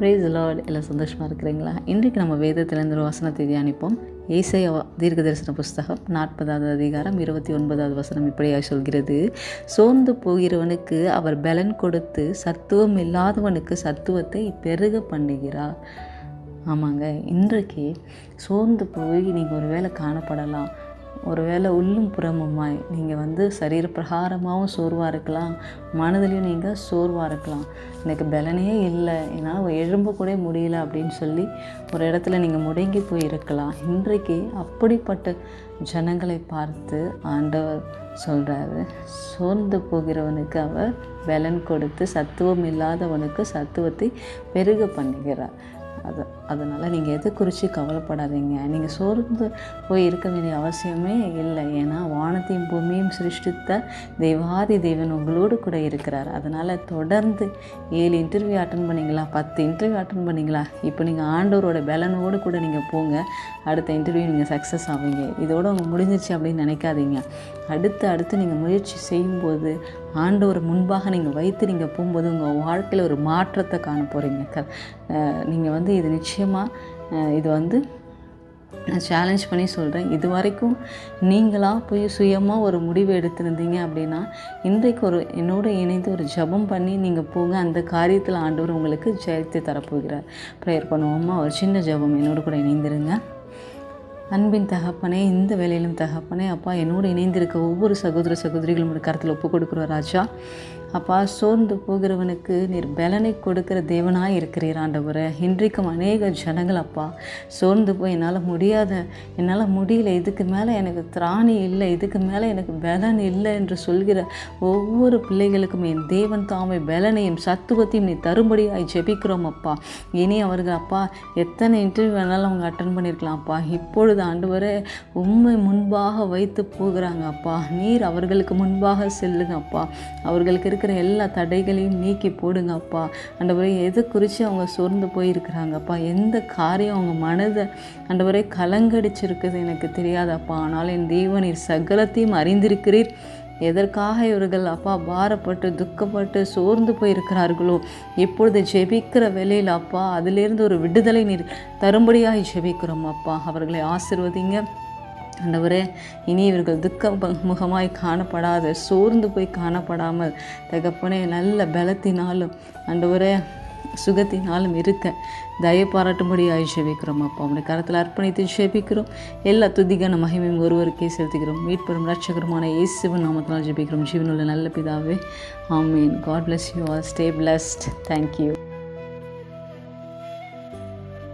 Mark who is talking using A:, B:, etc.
A: Praise the Lord. எல்லாம் சந்தோஷமாக இருக்கிறீங்களா? இன்றைக்கு நம்ம வேதத்திலிருந்து ஒரு வசனத்தை தியானிப்போம். ஏசாயா தீர்க்க தரிசன புஸ்தகம் 40வது அதிகாரம் 29வது வசனம் இப்படியாக சொல்கிறது: சோர்ந்து போகிறவனுக்கு அவர் பலன் கொடுத்து சத்துவம் இல்லாதவனுக்கு சத்துவத்தை பெருக பண்ணுகிறார். ஆமாங்க, இன்றைக்கு சோர்ந்து போய் நீங்கள் ஒரு வேளை காணப்படலாம். ஒரு வேளை உள்ளும் புறமுமாய் நீங்கள் சரீர பிரகாரமாகவும் சோர்வாக இருக்கலாம், மனதிலையும் நீங்கள் சோர்வாக இருக்கலாம். எனக்கு பலனே இல்லை, என்னால் எழும்ப கூட முடியல அப்படின்னு சொல்லி ஒரு இடத்துல நீங்கள் முடங்கி போயிருக்கலாம். இன்றைக்கு அப்படிப்பட்ட ஜனங்களை பார்த்து ஆண்டவர் சொல்கிறாரு, சோர்ந்து போகிறவனுக்கு அவர் பலன் கொடுத்து சத்துவம் இல்லாதவனுக்கு சத்துவத்தை பெருக பண்ணுகிறார். அதனால் நீங்கள் எதை குறித்து கவலைப்படாதீங்க. நீங்கள் சோர்ந்து போய் இருக்க வேண்டிய அவசியமே இல்லை. ஏன்னா வானத்தையும் பூமியும் சிருஷ்டித்த தெய்வாதி தேவன் உங்களோடு கூட இருக்கிறார். அதனால் தொடர்ந்து 7 இன்டர்வியூ அட்டன் பண்ணிங்களா, 10 இன்டர்வியூ அட்டன் பண்ணிங்களா, இப்போ நீங்கள் ஆண்டவரோட பலனோடு கூட நீங்கள் போங்க. அடுத்த இன்டர்வியூ நீங்கள் சக்ஸஸ் ஆவீங்க. இதோடு அவங்க முடிஞ்சிருச்சு அப்படின்னு நினைக்காதீங்க. அடுத்து நீங்கள் முயற்சி செய்யும்போது ஆண்டவர் முன்பாக நீங்கள் வைத்து நீங்கள் போகும்போது உங்கள் வாழ்க்கையில் ஒரு மாற்றத்தை காண போகிறீங்க. நீங்கள் இது நிச்சயமாக இது நான் சேலஞ்ச் பண்ணி சொல்கிறேன். இது வரைக்கும் நீங்களாக போய் சுயமாக ஒரு முடிவு எடுத்திருந்தீங்க அப்படின்னா இன்றைக்கு என்னோடு இணைந்து ஒரு ஜெபம் பண்ணி நீங்கள் போங்க. அந்த காரியத்தில் ஆண்டவர் உங்களுக்கு ஜெயத்தை தரப்போகிறார். ப்ரேயர் பண்ணுவோமா? ஒரு சின்ன ஜெபம் என்னோடு கூட இணைந்திருங்க. அன்பின் தகப்பனே, இந்த வேலையிலும் தகப்பனே, அப்பா என்னோடு இணைந்திருக்க ஒவ்வொரு சகோதர சகோதரிகளும் ஒரு கருத்தில் ஒப்பு கொடுக்குறோம் ராஜா. அப்பா, சோர்ந்து போகிறவனுக்கு நீர் பலனை கொடுக்கிற தேவனாக இருக்கிறீர் ஆண்டவரே. இன்றைக்கும் அநேக ஜனங்கள் அப்பா சோர்ந்து போய் என்னால் முடியல, இதுக்கு மேலே எனக்கு திராணி இல்லை, இதுக்கு மேலே எனக்கு பலன் இல்லை என்று சொல்கிற ஒவ்வொரு பிள்ளைகளுக்கும் என் தேவன் தாமே பலனையும் சத்துவத்தையும் நீ தரும்படியாய் ஜெபிக்கிறோம் அப்பா. இனி அவர்கள் அப்பா எத்தனை இன்டர்வியூ வேணாலும் அவங்க அட்டன் பண்ணியிருக்கலாம் அப்பா. இப்பொழுது ஆண்டவரே உம்மை முன்பாக வைத்து போகிறாங்க அப்பா. நீர் அவர்களுக்கு முன்பாக செல்லுங்க அப்பா. அவர்களுக்கு இருக்கிற எல்லா தடைகளையும் நீக்கி போடுங்க அப்பா. ஆண்டவரே எதை குறித்து அவங்க சோர்ந்து போயிருக்கிறாங்கப்பா, எந்த காரியம் அவங்க மனதை ஆண்டவரே கலங்கடிச்சிருக்குது எனக்கு தெரியாதப்பா. ஆனால் என் தேவன் நீர் சகலத்தையும் அறிந்திருக்கிறீர். எதற்காக இவர்கள் அப்பா பாரப்பட்டு துக்கப்பட்டு சோர்ந்து போயிருக்கிறார்களோ இப்பொழுது ஜெபிக்கிற வேளையில் அப்பா அதிலிருந்து ஒரு விடுதலை நீர் தரும்படியாக ஜெபிக்கிறோம் அப்பா. அவர்களை ஆசீர்வதிங்க ஆண்டவரே. இனி இவர்கள் துக்க முகமாய் காணப்படாத, சோர்ந்து போய் காணப்படாமல் தகப்பனே நல்ல பலத்தினாலும் ஆண்டவரே சுகத்தினாலும் இருக்க தயை பாராட்டும்படியாக ஜெபிக்கிறோம் அப்பா. அவனுடைய கரத்தில் அர்ப்பணித்து ஜெபிக்கிறோம். எல்லா துதிக்கான மகிமையும் ஒருவருக்கே செலுத்துகிறோம். மீட்பெறும் ரட்சகருமான இயேசுவின் நாமத்தினால் ஜெபிக்கிறோம். ஜீவனுள்ள நல்ல பிதாவே, ஆமீன். God bless you all. Stay blessed. Thank you.